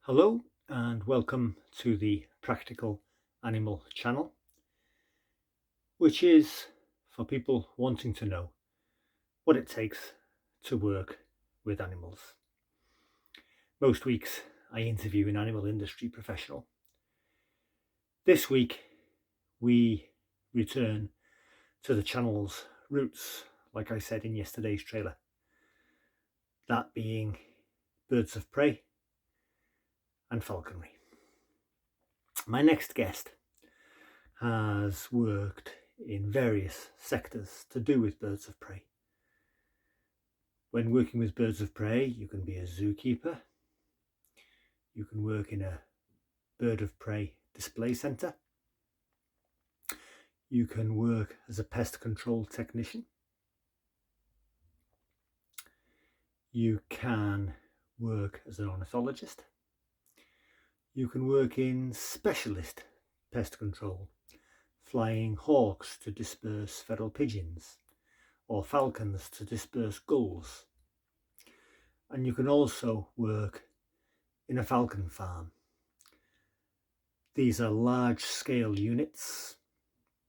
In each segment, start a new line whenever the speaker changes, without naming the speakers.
Hello and welcome to the Practical Animal channel, which is for people wanting to know what it takes to work with animals. Most weeks I interview an animal industry professional. This week we return to the channel's roots, like I said in yesterday's trailer, that being birds of prey and falconry. My next guest has worked in various sectors to do with birds of prey. When working with birds of prey, you can be a zookeeper, you can work in a bird of prey display centre, you can work as a pest control technician, you can work as an ornithologist, you can work in specialist pest control, flying hawks to disperse feral pigeons, or falcons to disperse gulls. And you can also work in a falcon farm. These are large-scale units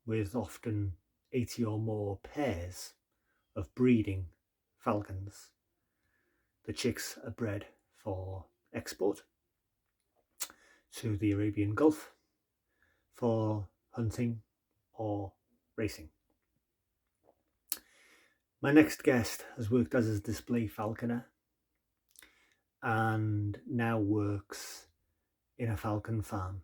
with often 80 or more pairs of breeding falcons. The chicks are bred for export to the Arabian Gulf for hunting or racing. My next guest has worked as a display falconer and now works in a falcon farm.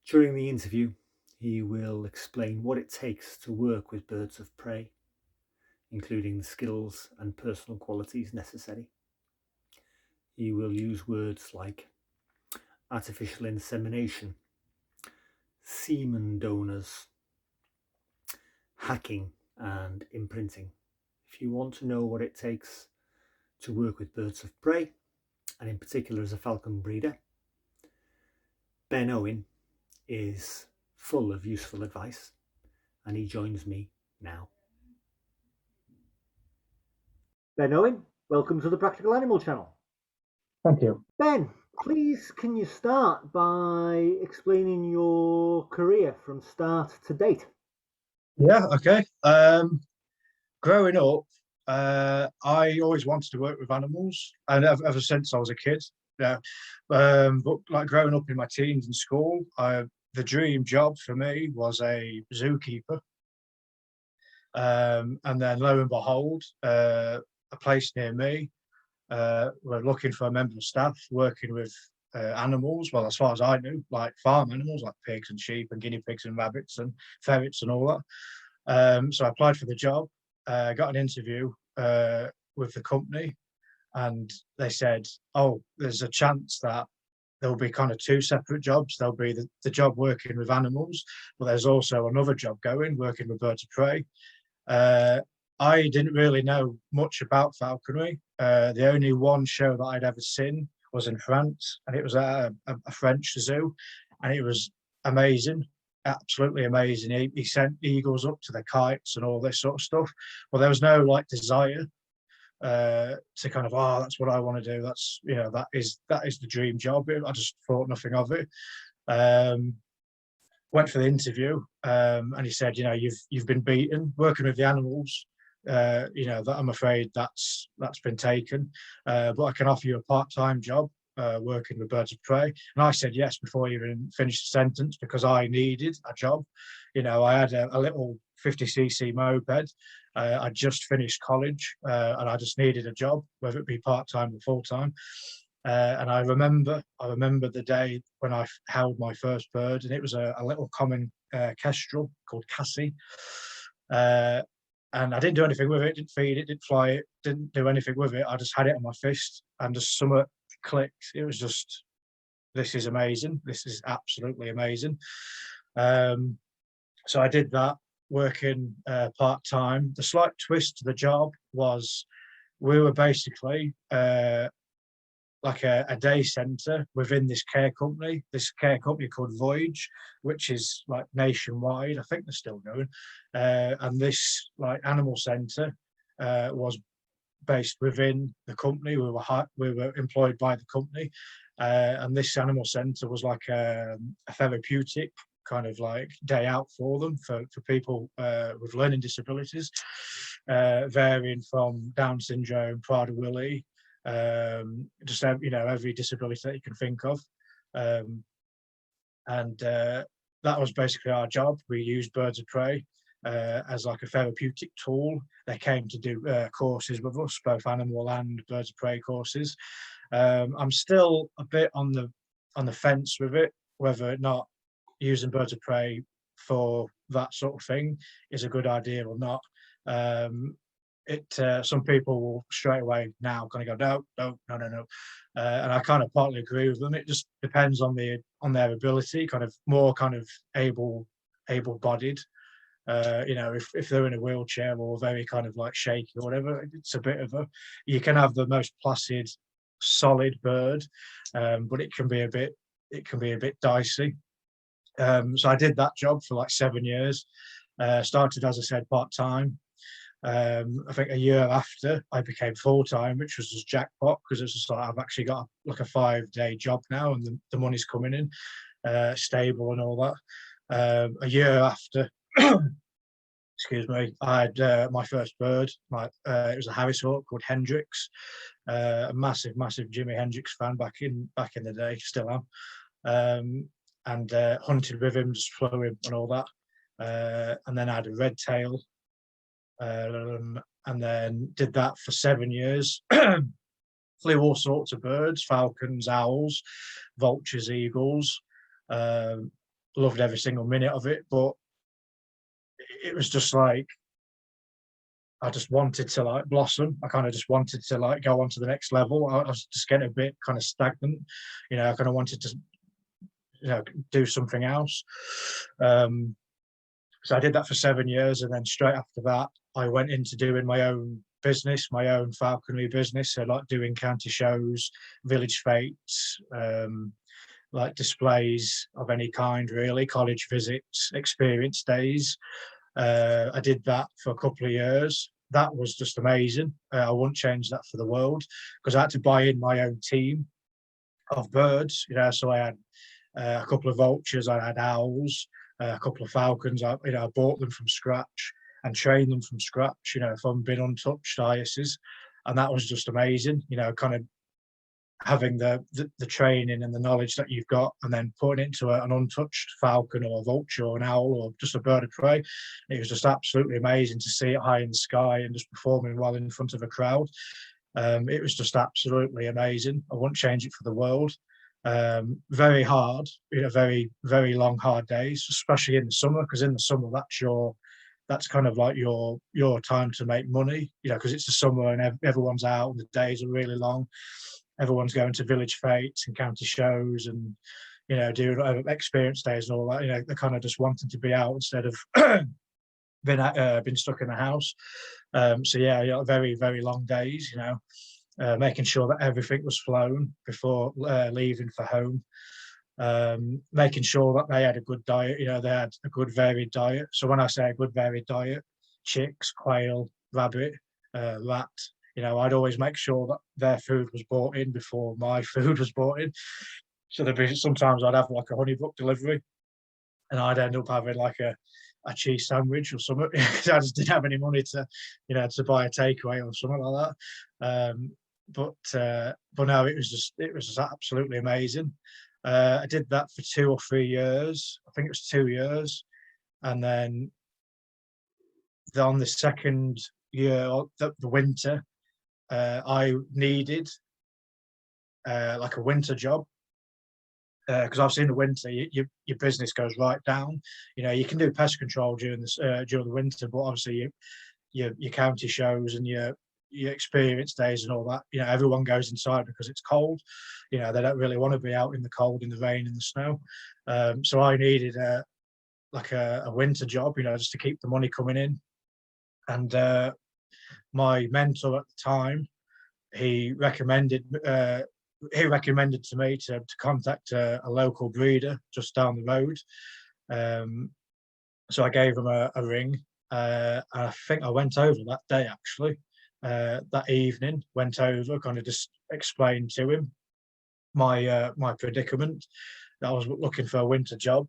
During the interview, he will explain what it takes to work with birds of prey, including the skills and personal qualities necessary. He will use words like artificial insemination, semen donors, hacking, and imprinting. If you want to know what it takes to work with birds of prey, and in particular as a falcon breeder, Ben Owen is full of useful advice, and he joins me now. Ben Owen, welcome to the Practical Animal channel.
Thank you.
Ben, please can you start by explaining your career from start to date?
Yeah, okay. Growing up, I always wanted to work with animals, and ever since I was a kid. Yeah, but like growing up in my teens in school, the dream job for me was a zookeeper. And then lo and behold, a place near me, we're looking for a member of staff working with animals. Well, as far as I knew, like farm animals, like pigs and sheep and guinea pigs and rabbits and ferrets and all that. So I applied for the job, got an interview with the company, and they said, "Oh, there's a chance that there'll be kind of two separate jobs. There'll be the job working with animals, but there's also another job going working with birds of prey." I didn't really know much about falconry. The only one show that I'd ever seen was in France, and it was at a French zoo, and it was amazing, absolutely amazing. He sent eagles up to the kites and all this sort of stuff. Well, there was no like desire to kind of, oh, that's what I want to do. That's that is the dream job. I just thought nothing of it. Went for the interview, and he said, you've been beaten working with the animals. That I'm afraid that's been taken, but I can offer you a part-time job working with birds of prey. And I said yes before he even finished the sentence because I needed a job. I had a little 50cc moped. I just finished college, and I just needed a job, whether it be part-time or full-time. And I remember the day when I held my first bird, and it was a little common kestrel called Cassie. And I didn't do anything with it, didn't feed it, didn't fly it, didn't do anything with it. I just had it on my fist and just something clicked. It was just, this is amazing. This is absolutely amazing. So I did that, working part-time. The slight twist to the job was we were basically like a day centre within this care company called Voyage, which is like nationwide. I think they're still going. And this like animal centre was based within the company. We were employed by the company, and this animal centre was like a therapeutic kind of like day out for them, for people with learning disabilities, varying from Down syndrome, Prader-Willi, just every disability that you can think of. And that was basically our job. We used birds of prey as like a therapeutic tool. They came to do courses with us, both animal and birds of prey courses. I'm still a bit on the fence with it, whether or not using birds of prey for that sort of thing is a good idea or not. Some people will straight away now kind of go, no, and I kind of partly agree with them. It just depends on their ability, kind of more kind of able-bodied. If they're in a wheelchair or very kind of like shaky or whatever, it's a bit of you can have the most placid, solid bird, but it can be a bit dicey. So I did that job for like 7 years. Started, as I said, part-time. I think a year after I became full-time, which was just jackpot, because it's just like I've actually got like a 5-day job now, and the money's coming in, stable and all that. A year after, excuse me, I had my first bird. It was a Harris hawk called Hendrix. A massive Jimi Hendrix fan back in the day, still am. And hunted with him, just flew him and all that. And then I had a red tail, and then did that for 7 years. Flew all sorts of birds, falcons, owls, vultures, eagles. Loved every single minute of it, but it was just like I just wanted to like blossom. I kind of just wanted to like go on to the next level. I was just getting a bit kind of stagnant. I kind of wanted to do something else. So I did that for 7 years, and then straight after that, I went into doing my own business, my own falconry business. So like doing county shows, village fetes, like displays of any kind, really, college visits, experience days. I did that for a couple of years. That was just amazing. I wouldn't change that for the world, because I had to buy in my own team of birds. So I had a couple of vultures, I had owls, a couple of falcons. I bought them from scratch and trained them from scratch, from being untouched ISs. And that was just amazing, kind of having the training and the knowledge that you've got, and then putting it into an untouched falcon or a vulture or an owl or just a bird of prey. It was just absolutely amazing to see it high in the sky and just performing well in front of a crowd. It was just absolutely amazing. I wouldn't change it for the world. Very hard, very, very long, hard days, especially in the summer, because in the summer that's kind of like your time to make money, because it's the summer and everyone's out and the days are really long. Everyone's going to village fetes and county shows and doing experience days and all that. They're kind of just wanting to be out instead of been stuck in the house. So yeah, very, very long days. Making sure that everything was flown before leaving for home. Making sure that they had a good diet. They had a good varied diet. So when I say a good varied diet, chicks, quail, rabbit, rat. I'd always make sure that their food was brought in before my food was brought in. So sometimes I'd have like a honeybook delivery, and I'd end up having like a cheese sandwich or something, because I just didn't have any money to buy a takeaway or something like that. But no, it was just absolutely amazing. I did that for 2 or 3 years. I think it was 2 years, and then on the second year, the winter, I needed like a winter job, because obviously in the winter your business goes right down. You can do pest control during the winter, but obviously your county shows and your experience days and all that, everyone goes inside because it's cold. They don't really want to be out in the cold, in the rain, in the snow. So I needed a winter job, just to keep the money coming in. And my mentor at the time, he recommended to me to contact a local breeder just down the road. So I gave him a ring. And I think I went over that day, actually. that evening, went over, kind of just explained to him my predicament, that I was looking for a winter job.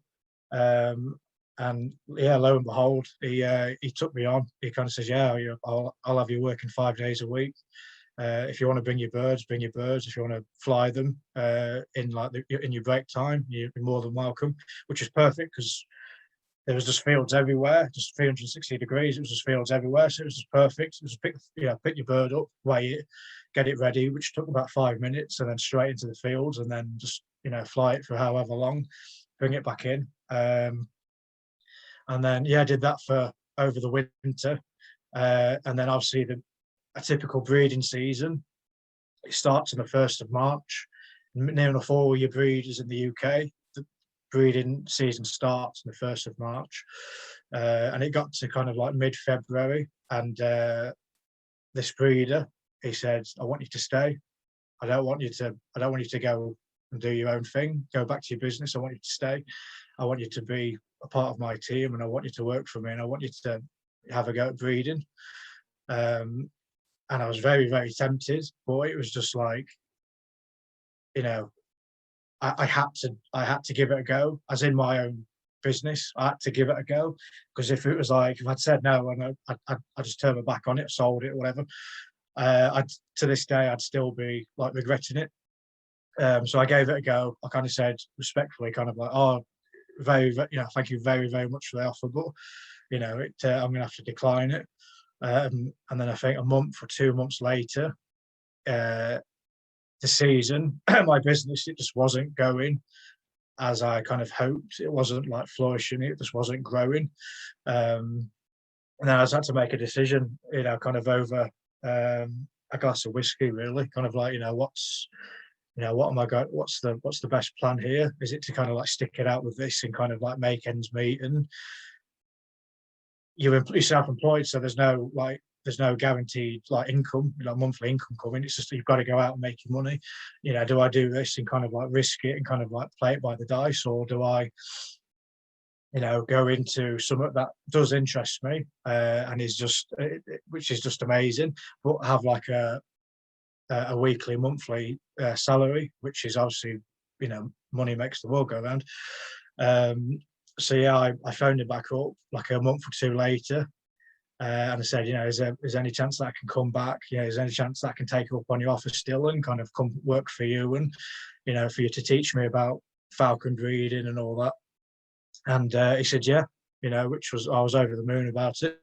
And yeah, lo and behold, he took me on. He kind of says, "Yeah, I'll have you working 5 days a week. If you want to bring your birds, bring your birds. If you want to fly them in in your break time, you're more than welcome." Which is perfect because there was just fields everywhere, just 360 degrees. It was just fields everywhere, so it was just perfect. It was pick your bird up, weigh it, get it ready, which took about 5 minutes, and then straight into the fields, and then just fly it for however long, bring it back in. And then I did that for over the winter, and then obviously a typical breeding season, it starts on the 1st of March. Near enough all your breeders in the UK, the breeding season starts on the 1st of March, and it got to kind of like mid-February, and this breeder, he said, "I want you to stay. I don't want you to go and do your own thing. Go back to your business. I want you to stay. I want you to be a part of my team, and I want you to work for me, and I want you to have a go at breeding." And I was very, very tempted, but it was just like, I had to give it a go. As in my own business, I had to give it a go, because if I'd said no, and I just turned my back on it, sold it, whatever, to this day I'd still be like regretting it. So I gave it a go. I kind of said respectfully, kind of like, "Oh, very, very thank you very, very much for the offer, but I'm gonna have to decline it." And then I think a month or 2 months later, the season, my business, it just wasn't going as I kind of hoped. It wasn't like flourishing. It just wasn't growing. And then I just had to make a decision, kind of over a glass of whiskey, really, kind of like, what am I going? What's the best plan here? Is it to kind of like stick it out with this and kind of like make ends meet? And you're self-employed, so there's no guaranteed like income, monthly income coming. It's just you've got to go out and make your money. Do I do this and kind of like risk it and kind of like play it by the dice, or do I, go into something that does interest me and is just, which is just amazing, but have like a weekly, monthly salary, which is obviously, money makes the world go round. So I phoned him back up like a month or two later, and I said, is there any chance that I can come back? Is there any chance that I can take up on your offer still and kind of come work for you, and for you to teach me about falcon breeding and all that? And he said, yeah, which was, I was over the moon about it.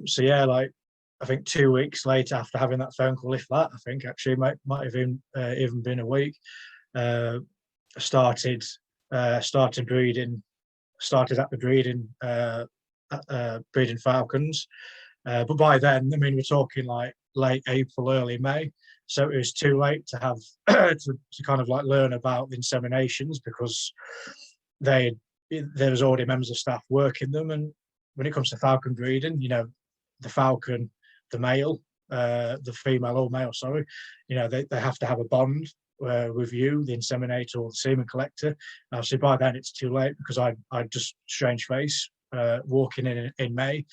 So like, I think 2 weeks later, after having that phone call, if that, I think actually might have even been a week, started breeding, started at the breeding falcons. But by then, I mean, we're talking like late April, early May. So it was too late to have to kind of like learn about the inseminations, because there was already members of staff working them. And when it comes to falcon breeding, the falcon, the male, the female or male, sorry, they have to have a bond with you, the inseminator or the semen collector. So by then it's too late, because I just strange face walking in May.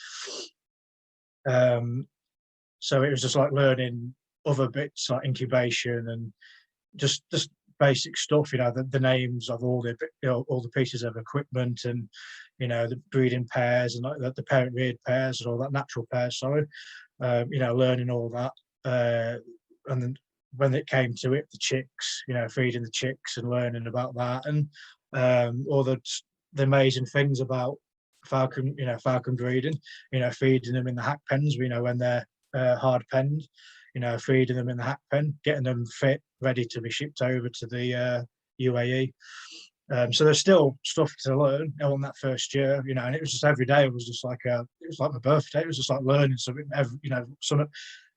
So it was just like learning other bits like incubation and just basic stuff, the names of all the pieces of equipment, and the breeding pairs, and like the parent reared pairs and all that, natural pairs, sorry. Learning all that, and then when it came to it, the chicks, feeding the chicks and learning about that, and all the amazing things about falcon breeding, feeding them in the hack pens, when they're hard penned, feeding them in the hack pen, getting them fit, ready to be shipped over to the UAE. So there's still stuff to learn on that first year, and it was just every day. It was just like it was like my birthday. It was just like learning something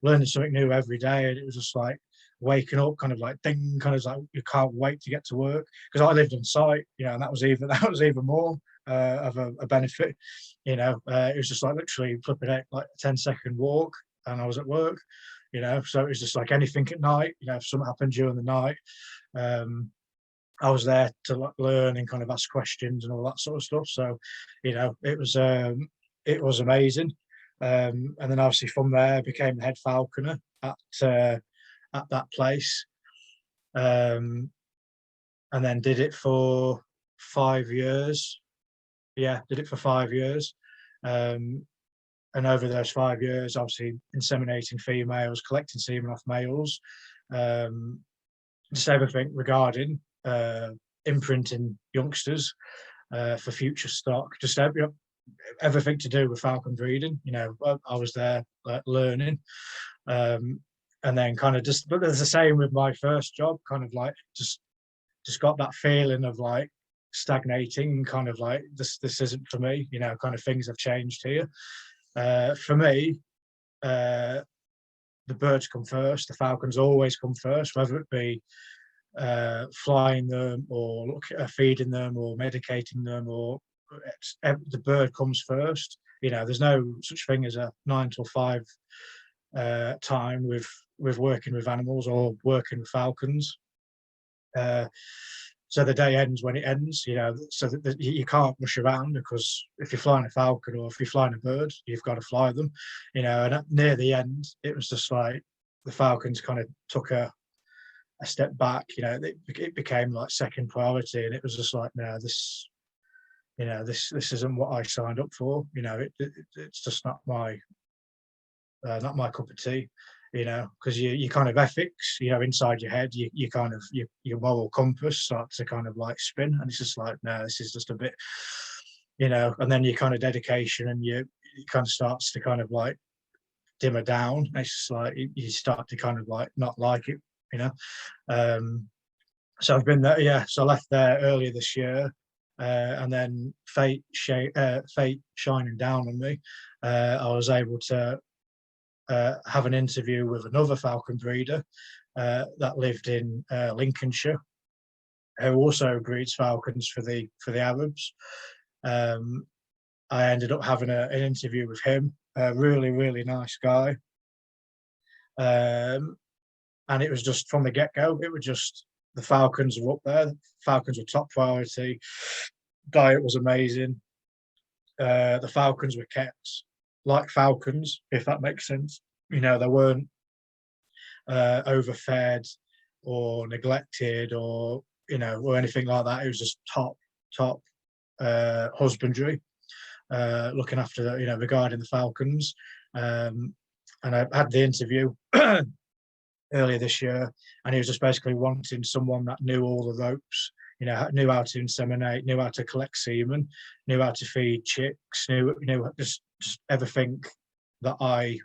learning something new every day. And it was just like waking up, kind of like ding, kind of like you can't wait to get to work, because I lived on site, and that was even more of a benefit. It was just like literally flipping out like a 10-second walk, and I was at work. So it was just like anything at night. If something happened during the night, I was there to learn and kind of ask questions and all that sort of stuff. So, it was amazing. And then obviously from there became the head falconer at that place, and then did it for 5 years. Yeah, did it for 5 years. And over those 5 years, obviously inseminating females, collecting semen off males, just everything regarding imprinting youngsters for future stock, just everything to do with falcon breeding. I was there learning, and then kind of just, but there's the same with my first job, kind of like just got that feeling of like stagnating, kind of like this isn't for me, kind of things have changed here. For me, the birds come first. The falcons always come first, whether it be flying them or feeding them or medicating them, or the bird comes first. There's no such thing as a 9 till 5 time with working with animals or working with falcons. So the day ends when it ends, so that you can't rush around, because if you're flying a falcon or if you're flying a bird, you've got to fly them, and near the end, it was just like the falcons kind of took a step back, it became like second priority, and it was just like, no, this isn't what I signed up for, it's just not my cup of tea, because you kind of ethics, inside your head, you kind of your moral compass starts to kind of like spin, and it's just like, no, this is just a bit, and then your kind of dedication and it kind of starts to kind of like dimmer down. It's just like you start to kind of like not like it, so I've been there, yeah. So I left there earlier this year, and then fate shining down on me, I was able to have an interview with another falcon breeder that lived in Lincolnshire, who also breeds falcons for the Arabs. I ended up having an interview with him, a really, really nice guy. And it was just from the get-go, it was just the falcons were up there. The falcons were top priority. Diet was amazing. The falcons were kept like falcons, if that makes sense. They weren't overfed or neglected or anything like that. It was just top husbandry, looking after regarding the falcons. And I had the interview earlier this year, and he was just basically wanting someone that knew all the ropes, knew how to inseminate, knew how to collect semen, knew how to feed chicks, knew just everything that I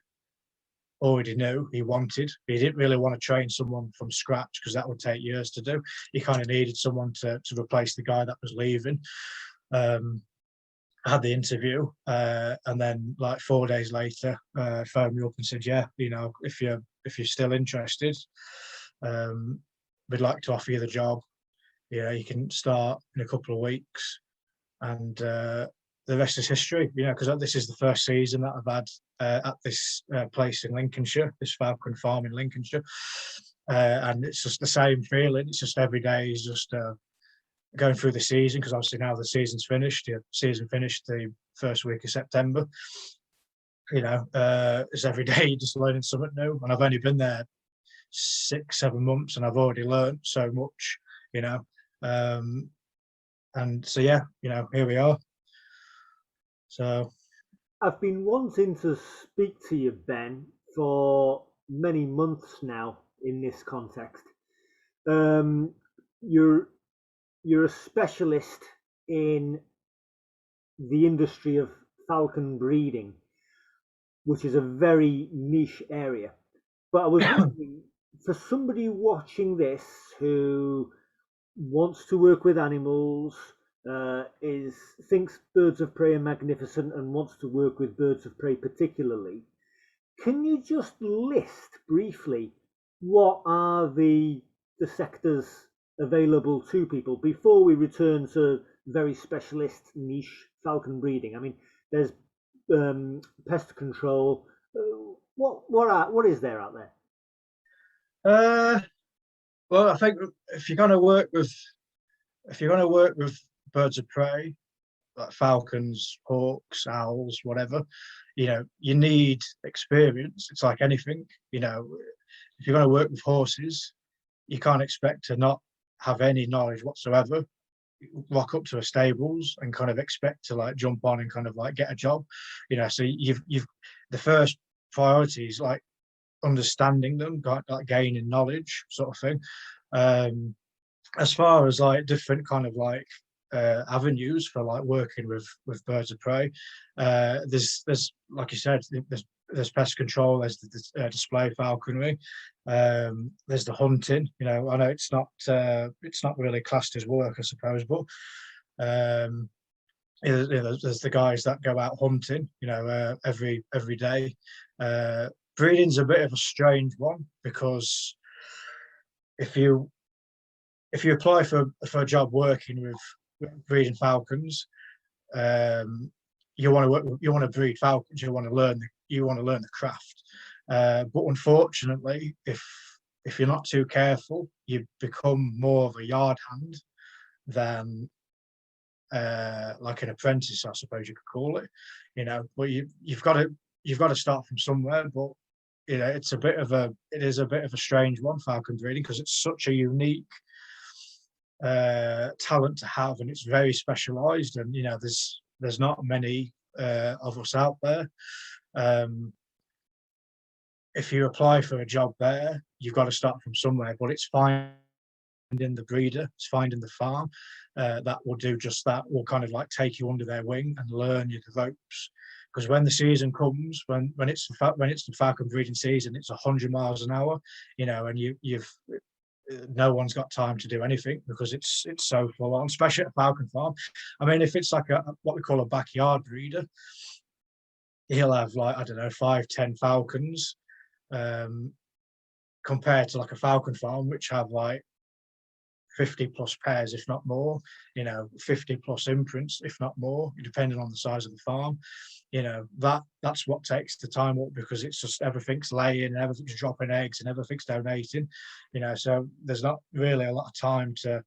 already knew he wanted. He didn't really want to train someone from scratch, because that would take years to do. He kind of needed someone to replace the guy that was leaving. I had the interview, and then like 4 days later, phoned me up and said, yeah, if you're still interested, we'd like to offer you the job. You can start in a couple of weeks, and the rest is history, because this is the first season that I've had at this place in Lincolnshire, this falcon farm in Lincolnshire. And it's just the same feeling. It's just every day is just going through the season, because obviously now the season's finished. The season finished the first week of September. It's every day just learning something new. And I've only been there 6-7 months, and I've already learned so much, and so yeah, here we are. So
I've been wanting to speak to you, Ben, for many months now in this context. You're a specialist in the industry of falcon breeding, which is a very niche area. But I was wondering, for somebody watching this who wants to work with animals, thinks birds of prey are magnificent and wants to work with birds of prey particularly, can you just list briefly what are the sectors available to people before we return to very specialist niche falcon breeding? I mean, there's pest control. What is there out
there? Well, I think if you're going to work with birds of prey, like falcons, hawks, owls, whatever, you need experience. It's like anything, if you're going to work with horses, you can't expect to not have any knowledge whatsoever, rock up to a stables and kind of expect to like jump on and kind of like get a job. So you've the first priority is like understanding them, like gaining knowledge sort of thing. As far as like different kind of like avenues for like working with birds of prey, there's like you said, there's pest control, there's the display falconry, there's the hunting. I know it's not really classed as work, I suppose, but there's the guys that go out hunting, every day. Breeding's a bit of a strange one, because if you apply for a job working with breeding falcons, you want to breed falcons. You want to learn the craft. But unfortunately, if you're not too careful, you become more of a yard hand than like an apprentice, I suppose you could call it. But you've got to start from somewhere. But it is a bit of a strange one, falcon breeding, because it's such a unique talent to have, and it's very specialized, and there's not many of us out there. If you apply for a job there, you've got to start from somewhere, but it's finding the breeder, it's finding the farm that will do just that, will kind of like take you under their wing and learn you the ropes. Because when the season comes, when it's the falcon breeding season, it's 100 miles an hour, and you've no one's got time to do anything, because it's so full on, especially at a falcon farm. I mean, if it's like what we call a backyard breeder, he'll have like, I don't know, 5-10 falcons, compared to like a falcon farm, which have like 50 plus pairs, if not more, 50 plus imprints, if not more, depending on the size of the farm. That's what takes the time up, because it's just everything's laying and everything's dropping eggs and everything's donating, so there's not really a lot of time to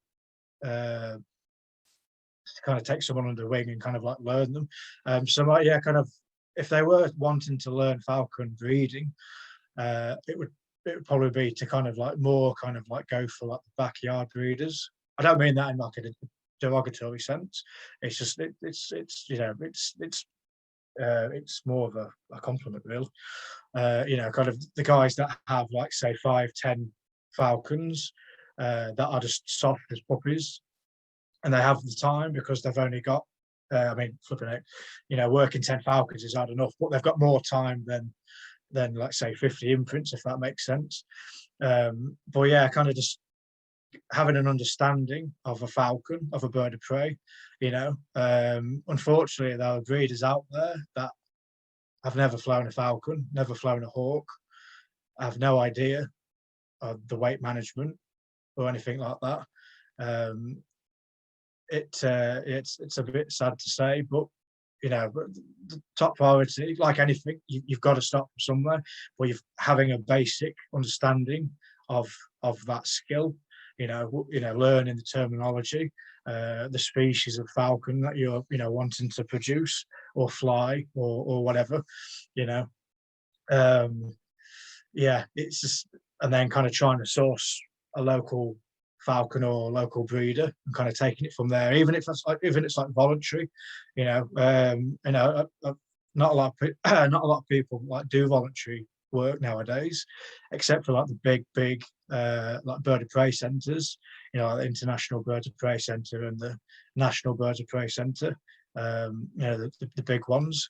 kind of take someone under the wing and kind of like learn them. So kind of, if they were wanting to learn falcon breeding, it would probably be to kind of like more kind of like go for like the backyard breeders. I don't mean that in like a derogatory sense. It's just it's more of a compliment, really. Kind of the guys that have like say 5-10 falcons that are just soft as puppies, and they have the time because they've only got flipping out, working 10 falcons is hard enough, but they've got more time than let's say 50 imprints, if that makes sense. But yeah, kind of just having an understanding of a falcon, of a bird of prey. Unfortunately, there are breeders out there that have never flown a falcon, never flown a hawk, have no idea of the weight management or anything like that. It's a bit sad to say, but the top priority, like anything, you've got to start from somewhere, where you're having a basic understanding of that skill. Learning the terminology, the species of falcon that you're wanting to produce or fly or whatever. It's just, and then kind of trying to source a local falcon or local breeder and kind of taking it from there, even if it's like voluntary. Not a lot of people like do voluntary work nowadays, except for like the big like bird of prey centres, like the International Bird of Prey Centre and the National Bird of Prey Centre. The big ones.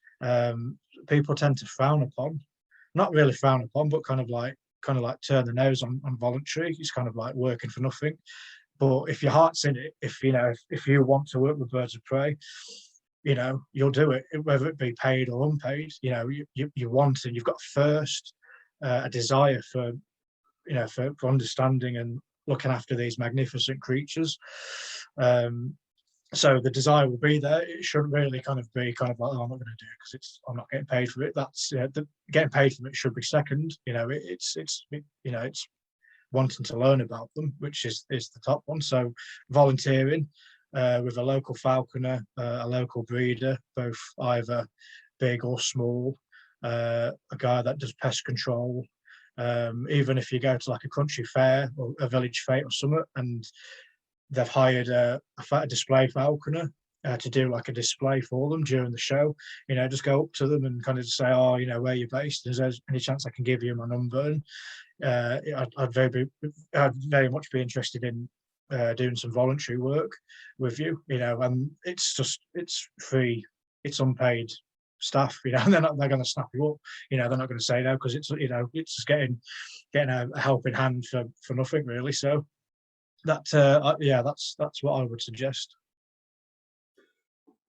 People tend to frown upon, not really frown upon, but kind of like turn the nose on voluntary. It's kind of like working for nothing. But if your heart's in it, if you want to work with birds of prey, you'll do it, whether it be paid or unpaid. You want, and you've got first a desire for understanding and looking after these magnificent creatures. So the desire will be there. It shouldn't really kind of be like, oh, I'm not going to do it because I'm not getting paid for it. That's getting paid for it should be second. It's wanting to learn about them, which is the top one. So volunteering with a local falconer, a local breeder, both either big or small, a guy that does pest control. Even if you go to like a country fair or a village fair or something, and they've hired a display falconer to do like a display for them during the show, just go up to them and kind of just say, oh, where you're based, is there any chance I can give you my number? And I'd very much be interested in doing some voluntary work with you, and it's free, it's unpaid staff, and they're going to snap you up, they're not going to say no, because it's just getting a helping hand for nothing really. So that's what I would suggest.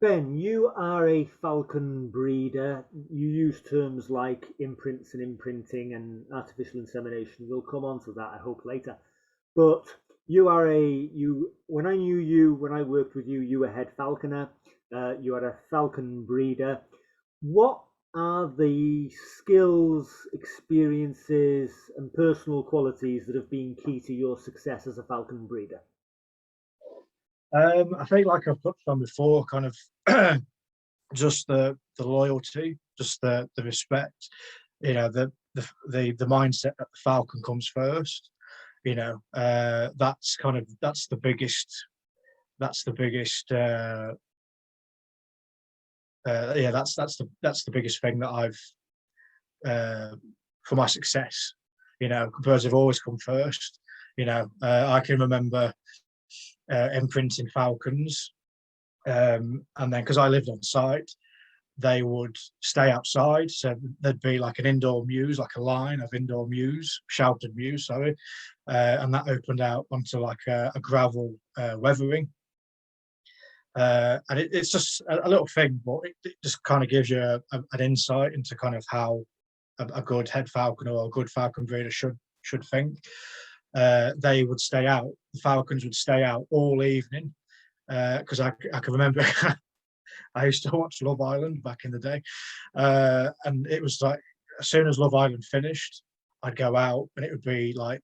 Ben, you are a falcon breeder. You use terms like imprints and imprinting and artificial insemination. We'll come on to that, I hope, later. But when I knew you, when I worked with you, you were head falconer. You are a falcon breeder. What are the skills, experiences, and personal qualities that have been key to your success as a falcon breeder?
I think, like I've touched on before, kind of just the loyalty, just the respect, the mindset that the falcon comes first. That's the biggest. That's the biggest thing that I've for my success. Birds have always come first. I can remember imprinting falcons, and then because I lived on site, they would stay outside, so there'd be like an indoor mews, like a line of indoor mews, sheltered mews, sorry, and that opened out onto like a gravel weathering, and it's just a little thing, but it just kind of gives you an insight into kind of how a good head falconer or a good falcon breeder should think. They would stay out. The falcons would stay out all evening, because I can remember I used to watch Love Island back in the day, and it was like as soon as Love Island finished, I'd go out, and it would be like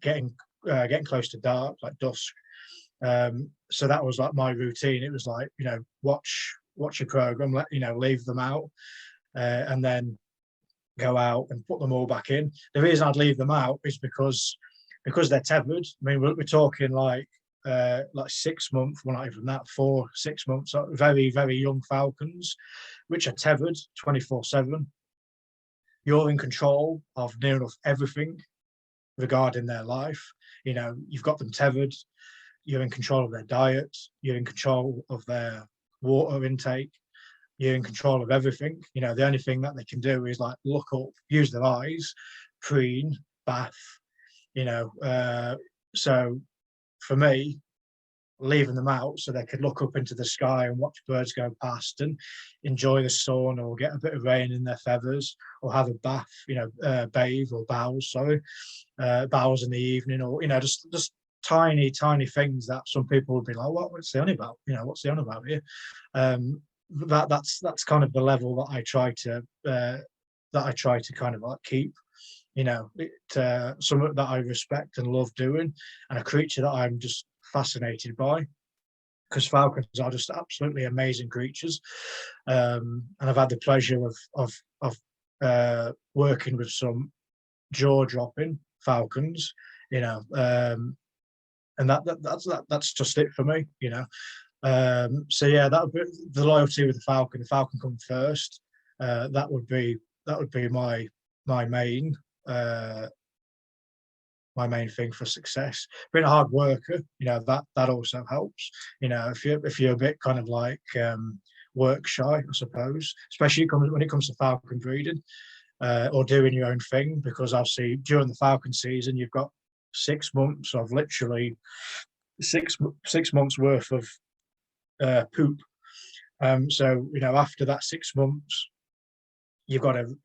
getting close to dark, like dusk. So that was like my routine. It was like, watch your program, leave them out, and then go out and put them all back in. The reason I'd leave them out is because they're tethered. I mean, we're talking like 6 months, well, not even that, 4-6 months, very, very young falcons, which are tethered 24/7. You're in control of near enough everything regarding their life. You've got them tethered. You're in control of their diet. You're in control of their water intake. You're in control of everything. The only thing that they can do is like look up, use their eyes, preen, bath. So for me, leaving them out so they could look up into the sky and watch birds go past and enjoy the sun, or get a bit of rain in their feathers, or have a bath, bathe or bows in the evening, or just tiny things that some people would be like, what's the on about? What's the on about here? That's kind of the level that I try to kind of like keep. Something that I respect and love doing, and a creature that I'm just fascinated by, because falcons are just absolutely amazing creatures. And I've had the pleasure of working with some jaw-dropping falcons, and that's just it for me. So yeah, that would be the loyalty with the falcon. The falcon comes first. That would be my main thing for success. Being a hard worker, that also helps. If you're a bit kind of like work shy, I suppose, especially when it comes to falcon breeding, or doing your own thing, because obviously during the falcon season you've got 6 months of literally 6 months worth of poop. So after that 6 months, you've got to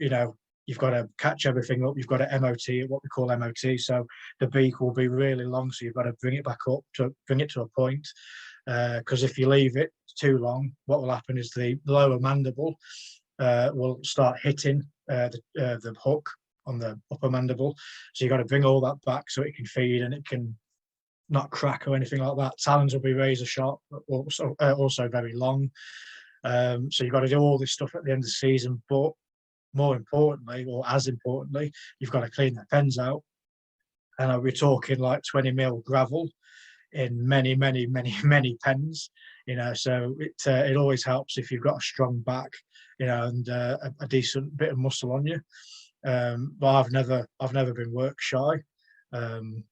catch everything up. You've got to MOT it, what we call MOT. So the beak will be really long, so you've got to bring it back up to bring it to a point. Because if you leave it too long, what will happen is the lower mandible will start hitting the hook on the upper mandible. So you've got to bring all that back so it can feed and it can not crack or anything like that. Talons will be razor sharp, but also very long. So you've got to do all this stuff at the end of the season, but more importantly, or as importantly, you've got to clean their pens out. And we're talking like 20 mil gravel in many, many, many, many pens, so it always helps if you've got a strong back, and a decent bit of muscle on you. But I've never been work shy. And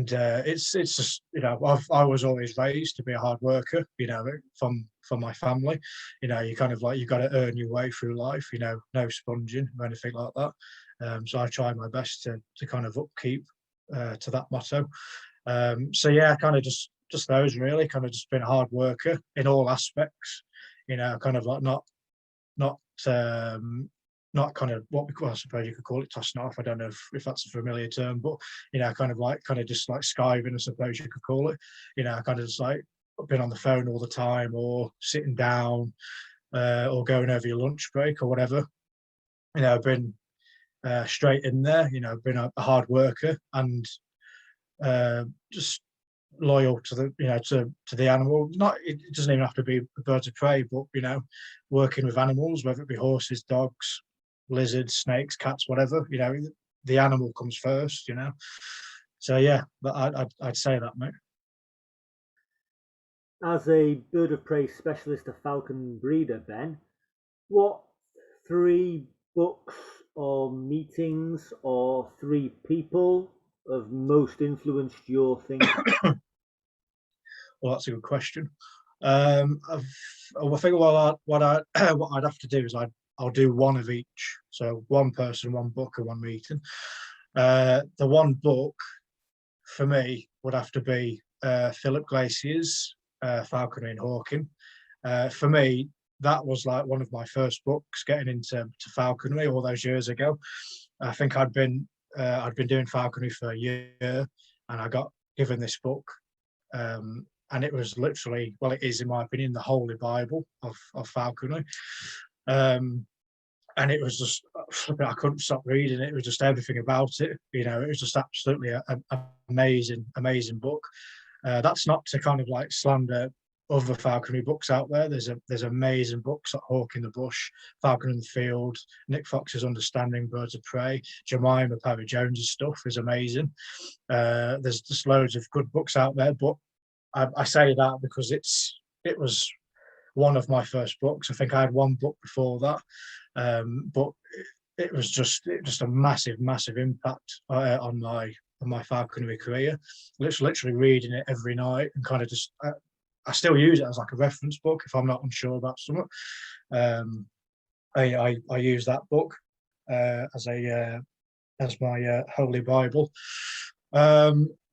it's just, I was always raised to be a hard worker, from my family. You kind of like, you got to earn your way through life, no sponging or anything like that. So I try my best to kind of upkeep to that motto. So yeah, kind of just those really, kind of just been a hard worker in all aspects, kind of like not kind of what we call, I suppose you could call it tossing off. I don't know if that's a familiar term, but kind of just like skiving, I suppose you could call it. Kind of just like been on the phone all the time, or sitting down, or going over your lunch break or whatever. Been straight in there. Been a hard worker, and just loyal to the to the animal. It doesn't even have to be birds of prey, but working with animals, whether it be horses, dogs, lizards, snakes, cats, whatever, the animal comes first. So yeah, but I'd say that, mate.
As a bird of prey specialist, a falcon breeder, Ben, what 3 books or meetings or 3 people have most influenced your thinking?
Well, that's a good question. I think what I'd have to do is I'll do one of each. So one person, one book, and one meeting. The one book for me would have to be Philip Glacier's Falconer in Hawking. For me, that was like one of my first books getting into falconry all those years ago. I think I'd been doing falconry for a year, and I got given this book. And it was literally, well, it is, in my opinion, the holy Bible of falconry. And it was just, I couldn't stop reading it. It was just everything about it. It was just absolutely an amazing book. That's not to kind of like slander other falconry books out there. There's amazing books like Hawk in the Bush, Falcon in the Field, Nick Fox's Understanding Birds of Prey, Jemima Parry Jones's stuff is amazing. There's just loads of good books out there, but I say that because it was one of my first books. I think I had one book before that, but it was just a massive impact on my falconry career. Literally reading it every night, and kind of just I still use it as like a reference book if I'm not unsure about something. I use that book as my holy Bible.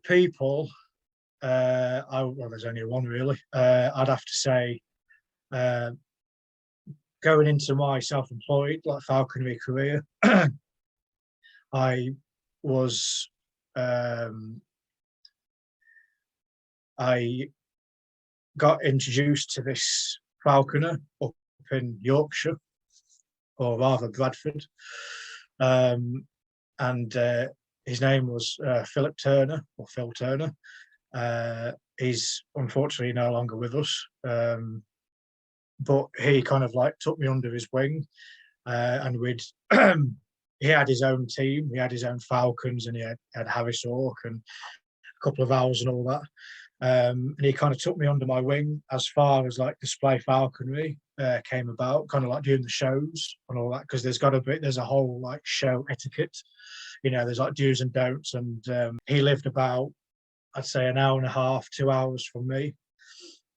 People. Well, there's only one really. I'd have to say, going into my self-employed like falconry career, I was I got introduced to this falconer up in Yorkshire, or rather Bradford, and his name was Philip Turner, or Phil Turner. He's unfortunately no longer with us, but he kind of like took me under his wing, and he had his own team, he had his own falcons, and he had Harris Hawk and a couple of owls and all that. And he kind of took me under my wing as far as like display falconry came about, kind of like doing the shows and all that, because there's a whole like show etiquette, there's like do's and don'ts. And he lived about, I'd say, an hour and a half, 2 hours from me.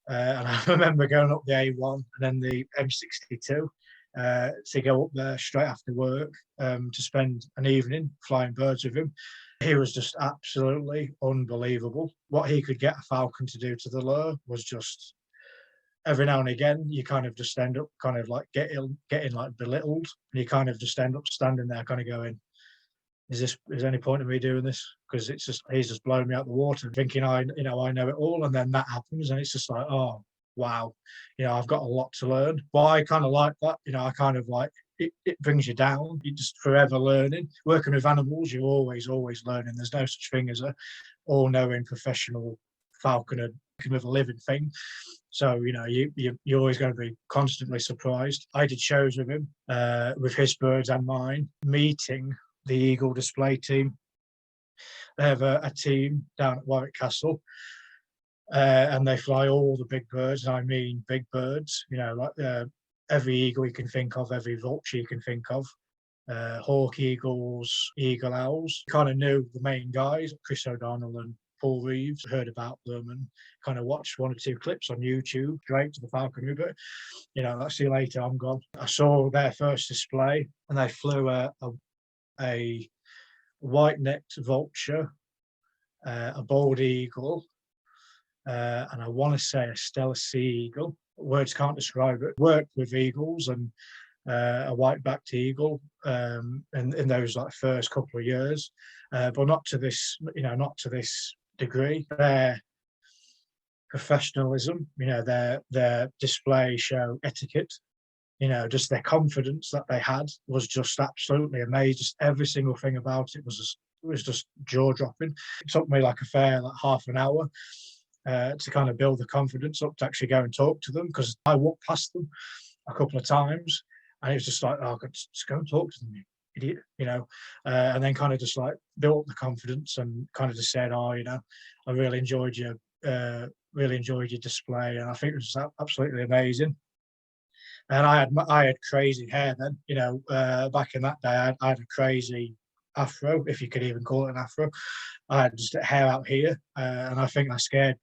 And I remember going up the A1 and then the M62 to go up there straight after work to spend an evening flying birds with him. He was just absolutely unbelievable. What he could get a falcon to do to the lure was just, every now and again, you kind of just end up kind of like getting like belittled, and you kind of just end up standing there kind of going, is there any point in me doing this? Because he's just blowing me out the water, thinking I know it all, and then that happens, and it's just like, oh wow, I've got a lot to learn. But I kind of like that, I kind of like it brings you down. You're just forever learning. Working with animals, you're always learning. There's no such thing as a all-knowing professional falconer with a living thing. So, you know, you're always going to be constantly surprised. I did shows with him, with his birds and mine, meeting the Eagle display team. They have a team down at Warwick Castle, and they fly all the big birds. And I mean big birds, you know, like every eagle you can think of, every vulture you can think of. Hawk eagles, eagle owls. Kind of knew the main guys, Chris O'Donnell and Paul Reeves, heard about them and kind of watched one or two clips on YouTube, straight to the Falconer. But, you know, see you later, I'm gone. I saw their first display and they flew a white-necked vulture, a bald eagle, and I want to say a Steller sea eagle. Words can't describe it. Worked with eagles and a white-backed eagle in those like first couple of years, but not to this, you know, not to this degree. Their professionalism, you know, their display show etiquette, you know, just their confidence that they had was just absolutely amazing. Just every single thing about it was just jaw-dropping. It took me like a fair like half an hour to kind of build the confidence up to actually go and talk to them, because I walked past them a couple of times and it was just like, oh, I could just go and talk to them, you idiot, you know, and then kind of just like built up the confidence and kind of just said, oh, you know, I really enjoyed your display, and I think it was absolutely amazing. And I had crazy hair then, you know, back in that day, I had a crazy afro, if you could even call it an afro. I had just hair out here, and I think I scared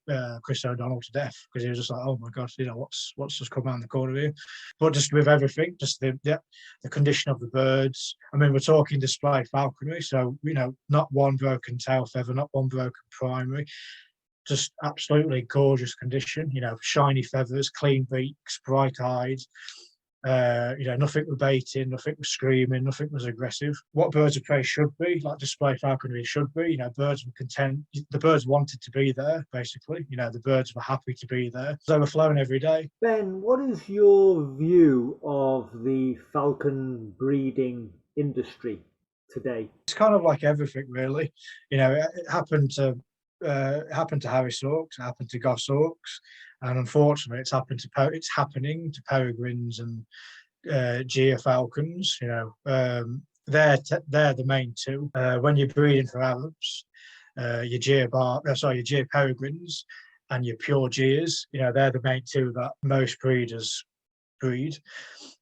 Chris O'Donnell to death, because he was just like, oh my God, you know, what's just come around the corner here. But just with everything, just the condition of the birds. I mean, we're talking display falconry, so, you know, not one broken tail feather, not one broken primary. Just absolutely gorgeous condition, you know, shiny feathers, clean beaks, bright eyes. You know, nothing was baiting, nothing was screaming, nothing was aggressive. What birds of prey should be, like display falconry should be, you know, birds were content. The birds wanted to be there, basically. You know, the birds were happy to be there. They were flown every day.
Ben, what is your view of the falcon breeding industry today?
It's kind of like everything, really. You know, it happened to Harris Hawks, it happened to Goss Hawks, and unfortunately, it's happening to peregrines and Gia falcons. You know, they're the main two. When you're breeding for Arabs, your Gia peregrines and your pure Gias, you know, they're the main two that most breeders breed.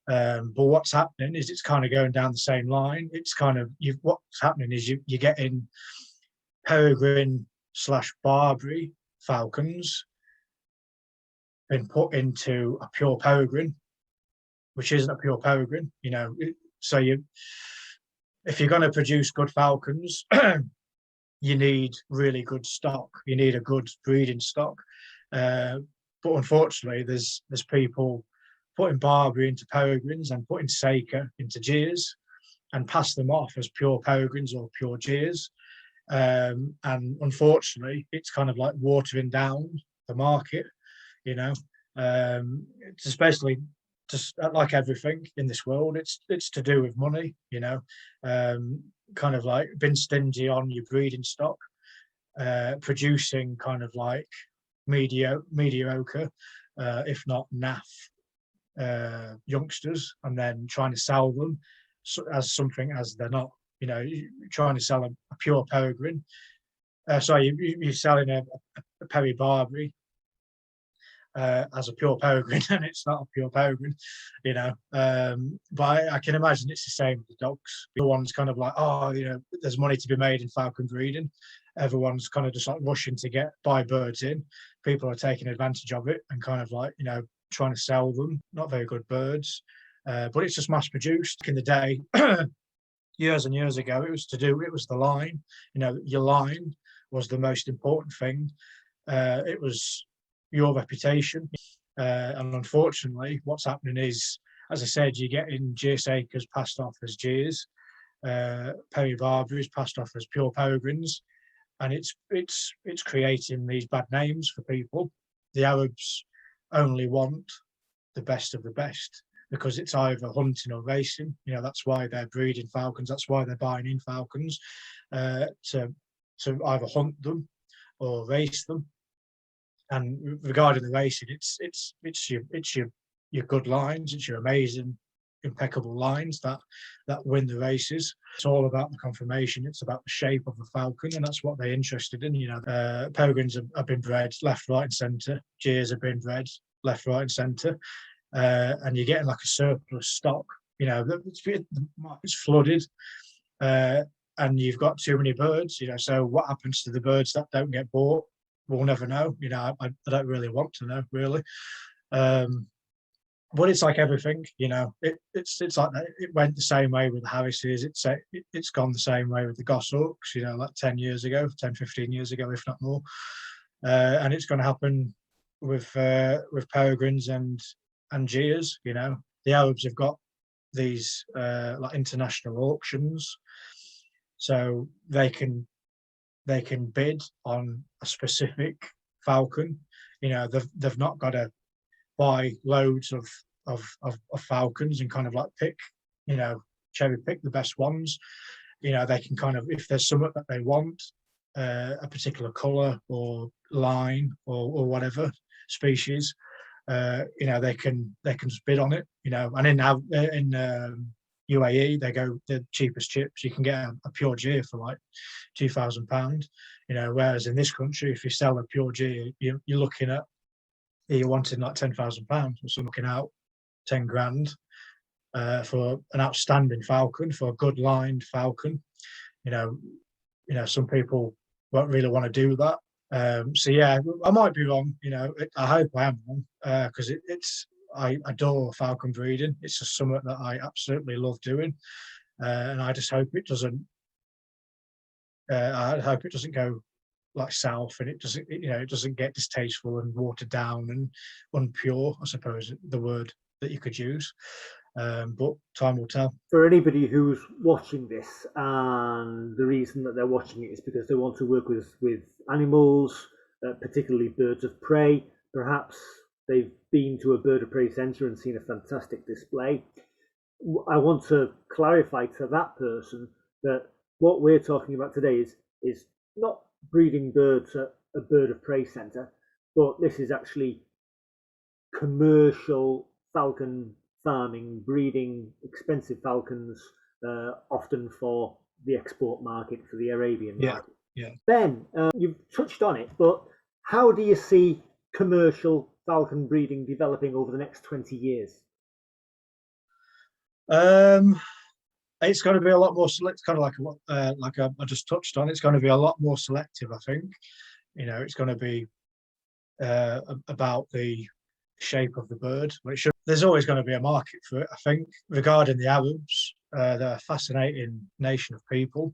But what's happening is it's kind of going down the same line. It's kind of what's happening is you're getting peregrine / Barbary falcons been put into a pure peregrine, which isn't a pure peregrine, you know. So if you're going to produce good falcons, you need really good stock. You need a good breeding stock. But unfortunately, there's people putting Barbary into peregrines and putting Seika into Gias and pass them off as pure peregrines or pure Gias. And unfortunately, it's kind of like watering down the market, you know. It's especially just like everything in this world, it's to do with money, you know. Kind of like been stingy on your breeding stock, producing kind of like mediocre, if not naff youngsters, and then trying to sell them as something as they're not. You know, you're trying to sell a pure peregrine. You're selling a Peri Barbary as a pure peregrine, and it's not a pure peregrine, you know. But I can imagine it's the same with the dogs. Everyone's kind of like, oh, you know, there's money to be made in falcon breeding. Everyone's kind of just like rushing to buy birds in. People are taking advantage of it and kind of like, you know, trying to sell them. Not very good birds, but it's just mass produced. In the day, years and years ago, it was the line. You know, your line was the most important thing. It was your reputation. And unfortunately, what's happening is, as I said, you're getting Gias passed off as Gias, Peri Barbaries passed off as pure peregrines, and it's creating these bad names for people. The Arabs only want the best of the best, because it's either hunting or racing. You know, that's why they're breeding falcons. That's why they're buying in falcons, to either hunt them or race them. And regarding the racing, it's your good lines, it's your amazing, impeccable lines that win the races. It's all about the conformation. It's about the shape of the falcon, and that's what they're interested in. Peregrines have been bred left, right, and centre. Jeers have been bred left, right, and centre, and you're getting like a surplus stock. The market's flooded, and you've got too many birds. So what happens to the birds that don't get bought? We'll never know. I don't really want to know, really. But it's like everything, it's like that. It went the same way with the Harrises. It's gone the same way with the Goshawks, like 10 years ago, 10, 15 years ago, if not more. And it's going to happen with Peregrines and Jeers. The Arabs have got these like international auctions, so they can bid on a specific falcon. They've not got to buy loads of falcons and kind of like cherry pick the best ones. They can kind of, if there's something that they want, a particular color or line or whatever species, they can just bid on it. And in UAE, they go the cheapest chips. You can get a pure G for like £2,000. Whereas in this country, if you sell a pure G, you're looking at, you're wanting like £10,000, so looking out 10 grand for an outstanding falcon, for a good lined falcon. Some people won't really want to do that. So yeah, I might be wrong. I hope I am wrong, because I adore falcon breeding. It's just something that I absolutely love doing, and I just hope it doesn't. I hope it doesn't go like south, and it doesn't get distasteful and watered down and unpure, I suppose the word that you could use. But time will tell.
For anybody who's watching this, and the reason that they're watching it is because they want to work with animals, particularly birds of prey. Perhaps they've been to a bird of prey centre and seen a fantastic display. I want to clarify to that person that what we're talking about today is not breeding birds at a bird of prey centre, but this is actually commercial falcon farming, breeding expensive falcons, often for the export market, for the Arabian market.
Yeah.
Ben, you've touched on it, but how do you see commercial falcon breeding developing over the next 20 years?
It's going to be a lot more. It's kind of like I just touched on. It's going to be a lot more selective, I think. It's going to be about the shape of the bird. There's always going to be a market for it, I think. Regarding the Arabs, they're a fascinating nation of people.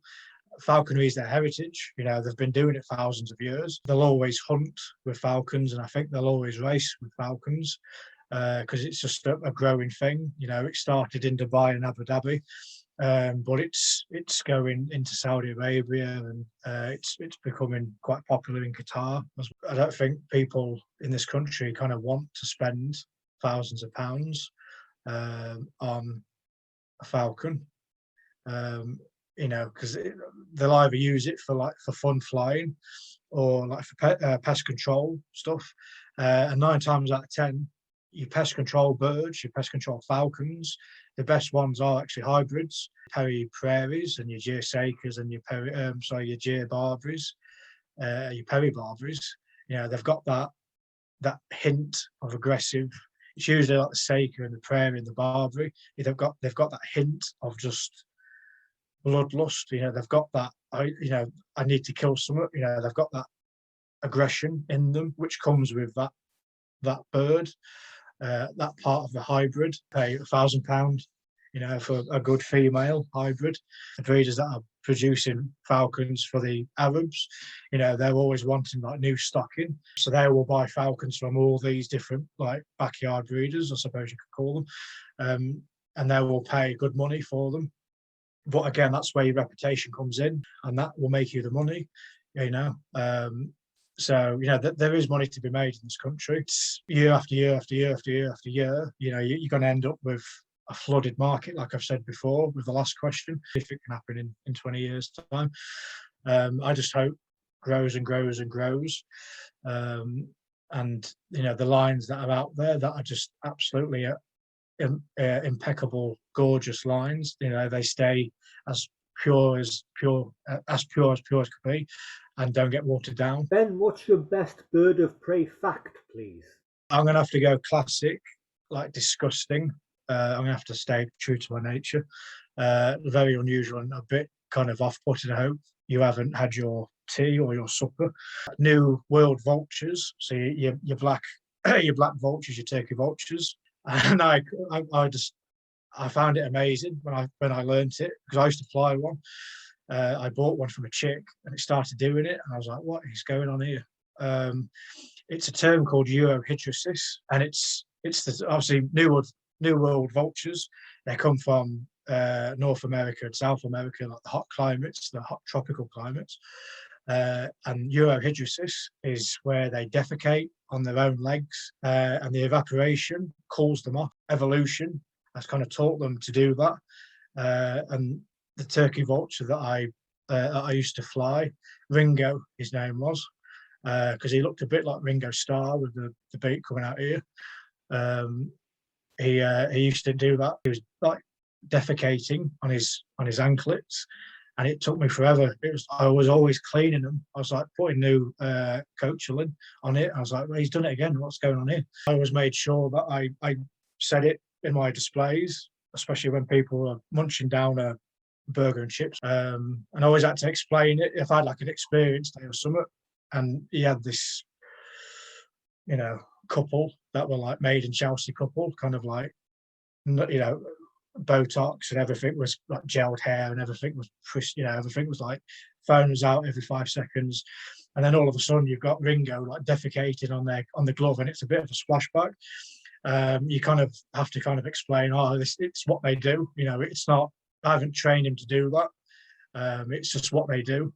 Falconry is their heritage. They've been doing it thousands of years. They'll always hunt with falcons, and I think they'll always race with falcons, because it's just a growing thing. It started in Dubai and Abu Dhabi, but it's going into Saudi Arabia, and it's becoming quite popular in Qatar. I don't think people in this country kind of want to spend thousands of pounds on a falcon, because they'll either use it for fun flying, or like for pest control stuff. And 9 times out of 10, your pest control birds, your pest control falcons, the best ones are actually hybrids. Peri prairies and your Gyr sakers and your Gyr barberries, your Peri barberries. They've got that hint of aggressive. It's usually like the saker and the prairie and the barbary. They've got that hint of just bloodlust. They've got that. I need to kill someone. They've got that aggression in them, which comes with that bird. That part of the hybrid, pay £1,000, for a good female hybrid. The breeders that are producing falcons for the Arabs, they're always wanting like new stocking, so they will buy falcons from all these different like backyard breeders, I suppose you could call them, and they will pay good money for them. But again, that's where your reputation comes in, and that will make you the money. So there is money to be made in this country. It's year after year after year after year after year. You're going to end up with a flooded market, like I've said before with the last question, if it can happen in 20 years' time. I just hope grows and grows and grows. and the lines that are out there that are just absolutely impeccable, gorgeous lines. They stay as pure as pure as pure as could be, and don't get watered down.
Ben, what's your best bird of prey fact, please?
I'm gonna have to go classic, like disgusting. I'm gonna have to stay true to my nature. Very unusual and a bit kind of off-putting. I hope you haven't had your tea or your supper. New World vultures. So your black your black vultures, your turkey vultures. And I found it amazing when I learned it, because I used to fly one. I bought one from a chick and it started doing it, and I was like, what is going on here? It's a term called euohydrosis, and it's obviously New World vultures. They come from North America and South America, like the hot climates, the hot tropical climates. And euohydrosis is where they defecate on their own legs, and the evaporation cools them off. Evolution has kind of taught them to do that. And the turkey vulture that I used to fly, Ringo, his name was, because he looked a bit like Ringo Starr with the beak coming out here. He used to do that. He was like defecating on his anklets, and it took me forever. I was always cleaning them. I was like putting new coachulin on it. I was like, well, he's done it again. What's going on here? I always made sure that I said it in my displays, especially when people were munching down a burger and chips. And I always had to explain it if I had like an experience day or something. And he had this, couple that were like made in Chelsea couple, kind of like, Botox, and everything was like gelled hair, and everything was, everything was like, phone was out every 5 seconds. And then all of a sudden you've got Ringo like defecating on the glove, and it's a bit of a splashback. You kind of have to kind of explain, it's what they do. It's not, I haven't trained him to do that. It's just what they do.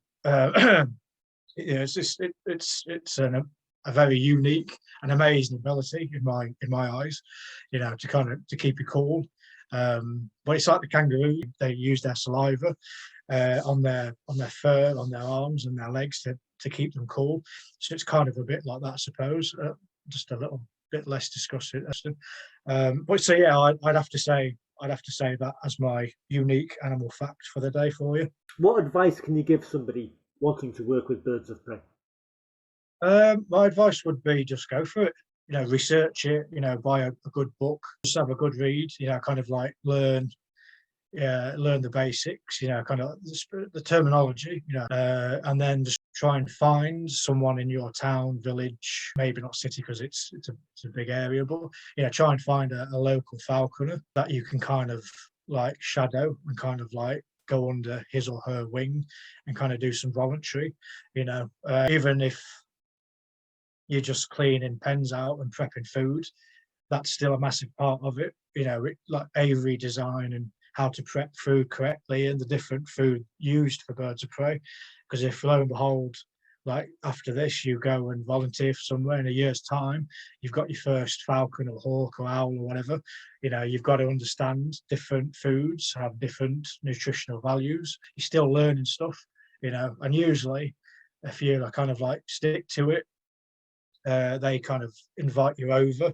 It's a very unique and amazing ability in my eyes, to keep you cool. But it's like the kangaroo. They use their saliva on their fur, on their arms and their legs to keep them cool. So it's kind of a bit like that, I suppose. Just a little bit less disgusting. But so yeah, I'd have to say that as my unique animal fact for the day for you.
What advice can you give somebody wanting to work with birds of prey?
My advice would be just go for it. Research it. Buy a good book, just have a good read. Kind of like learn the basics. Kind of the terminology. And then just try and find someone in your town, village, maybe not city because it's a big area, but try and find a local falconer that you can kind of like shadow and kind of like go under his or her wing and kind of do some voluntary. Even if you're just cleaning pens out and prepping food, that's still a massive part of it. Like aviary design and how to prep food correctly and the different food used for birds of prey. Because if lo and behold, like after this, you go and volunteer for somewhere in a year's time, you've got your first falcon or hawk or owl or whatever, you've got to understand different foods have different nutritional values. You're still learning stuff, and usually if you kind of like stick to it, they kind of invite you over,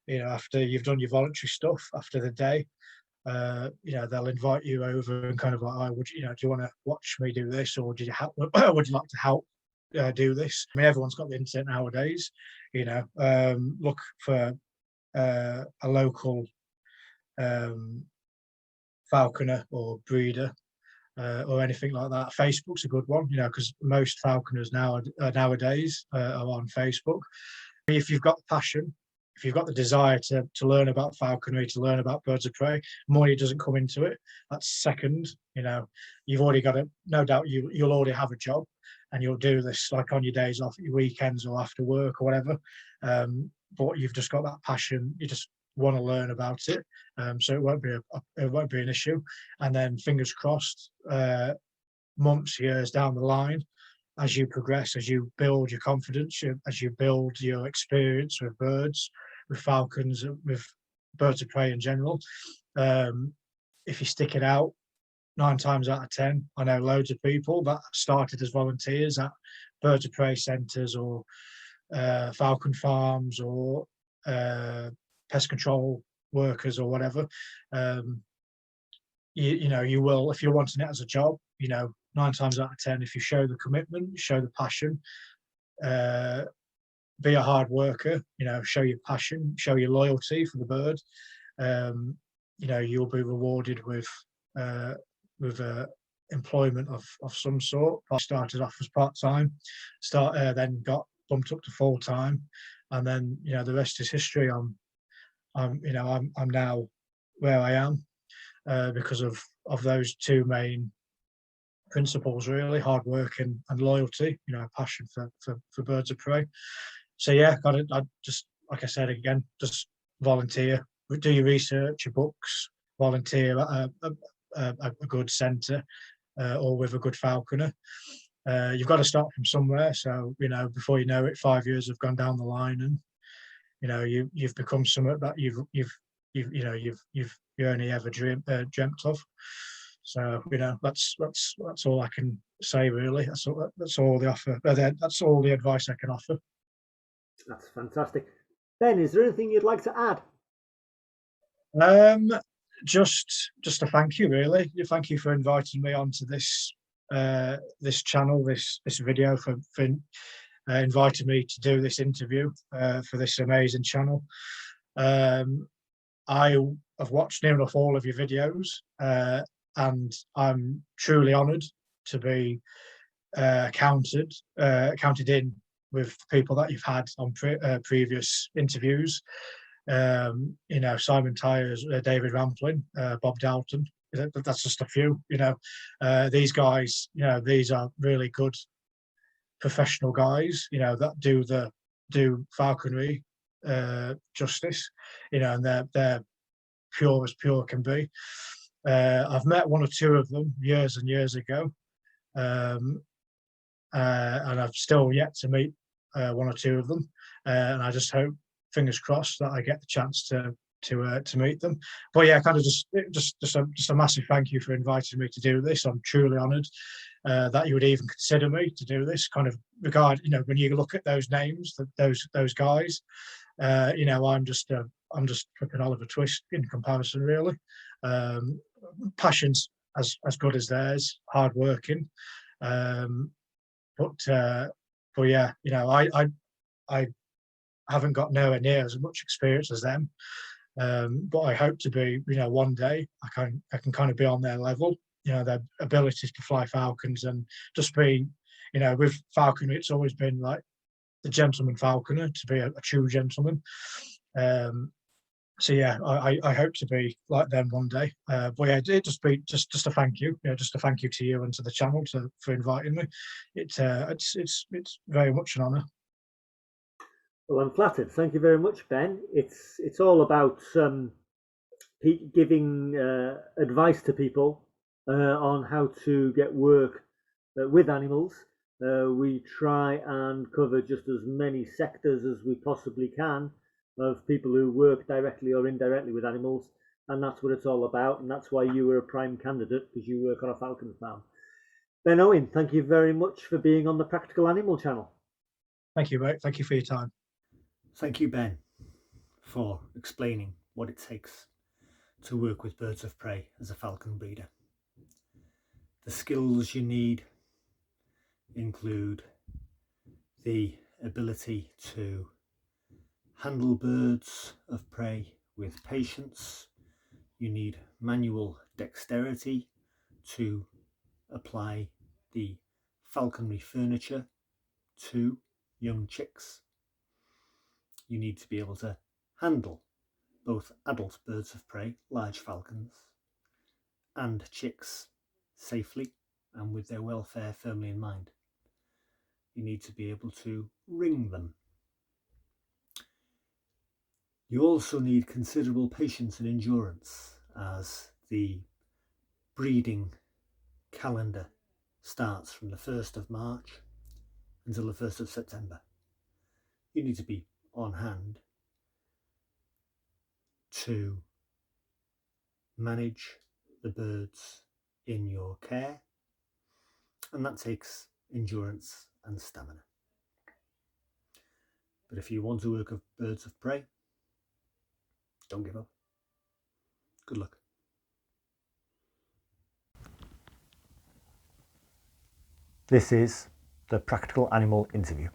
after you've done your voluntary stuff after the day. They'll invite you over and kind of like, do you want to watch me do this, or would you like to help do this? I mean, everyone's got the internet nowadays. Look for a local falconer or breeder, or anything like that. Facebook's a good one, because most falconers nowadays are on Facebook. If you've got the passion, if you've got the desire to learn about falconry, to learn about birds of prey, money doesn't come into it. That's second. You've already got no doubt you'll already have a job, and you'll do this like on your days off, your weekends or after work or whatever. But you've just got that passion. You just want to learn about it, so it won't be an issue. And then fingers crossed, months, years down the line, as you progress, as you build your confidence, as you build your experience with birds, with falcons, with birds of prey in general, if you stick it out, 9 times out of 10, I know loads of people that started as volunteers at birds of prey centres or falcon farms or pest control workers or whatever. You will, if you're wanting it as a job, 9 times out of 10, if you show the commitment, show the passion, be a hard worker, show your passion, show your loyalty for the bird, you'll be rewarded with employment of some sort. I started off as part-time, then got bumped up to full-time, and then the rest is history. I'm now where I am because of those two main principles, really: hard work and loyalty. Passion for birds of prey. So yeah, got it. I just, like I said again, just volunteer, do your research, your books, volunteer at a good centre or with a good falconer. You've got to start from somewhere. So before you know it, 5 years have gone down the line, and you've become something that you've only ever dreamt of. So that's all I can say, really. That's all the offer. That's all the advice I can offer.
That's fantastic. Ben, is there anything you'd like to add?
Just a thank you, really. Thank you for inviting me onto this channel, this video, for inviting me to do this interview for this amazing channel. I have watched near enough all of your videos, and I'm truly honoured to be counted in with people that you've had on previous interviews. Simon Tyers, David Ramplin, Bob Dalton. That's just a few. These guys. These are really good professional guys. That do falconry justice. And they're pure as pure can be. I've met one or two of them years and years ago, and I've still yet to meet one or two of them. And I just hope, fingers crossed, that I get the chance to meet them. But yeah, kind of just a massive thank you for inviting me to do this. I'm truly honoured that you would even consider me to do this. Kind of when you look at those names, those guys, I'm just flipping Oliver Twist in comparison, really. Passion's as good as theirs, hard working. But yeah, I haven't got nowhere near as much experience as them. But I hope to be, one day I can kind of be on their level. Their abilities to fly falcons and just be, with falconry, it's always been like the gentleman falconer, to be a true gentleman. So yeah, I hope to be like them one day. But yeah, it just a thank you, just a thank you to you and to the channel for inviting me. It's very much an honour.
Well, I'm flattered. Thank you very much, Ben. It's all about giving advice to people on how to get work with animals. We try and cover just as many sectors as we possibly can of people who work directly or indirectly with animals, and that's what it's all about. And that's why you were a prime candidate, because you work on a falcon farm. Ben Owen, thank you very much for being on the Practical Animal channel.
Thank you, mate. Thank you for your time.
Thank you, Ben, for explaining what it takes to work with birds of prey as a falcon breeder. The skills you need include the ability to handle birds of prey with patience. You need manual dexterity to apply the falconry furniture to young chicks. You need to be able to handle both adult birds of prey, large falcons, and chicks safely and with their welfare firmly in mind. You need to be able to ring them. You also need considerable patience and endurance, as the breeding calendar starts from the 1st of March until the 1st of September. You need to be on hand to manage the birds in your care, and that takes endurance and stamina. But if you want to work with birds of prey, don't give up. Good luck. This is the Practical Animal Interview.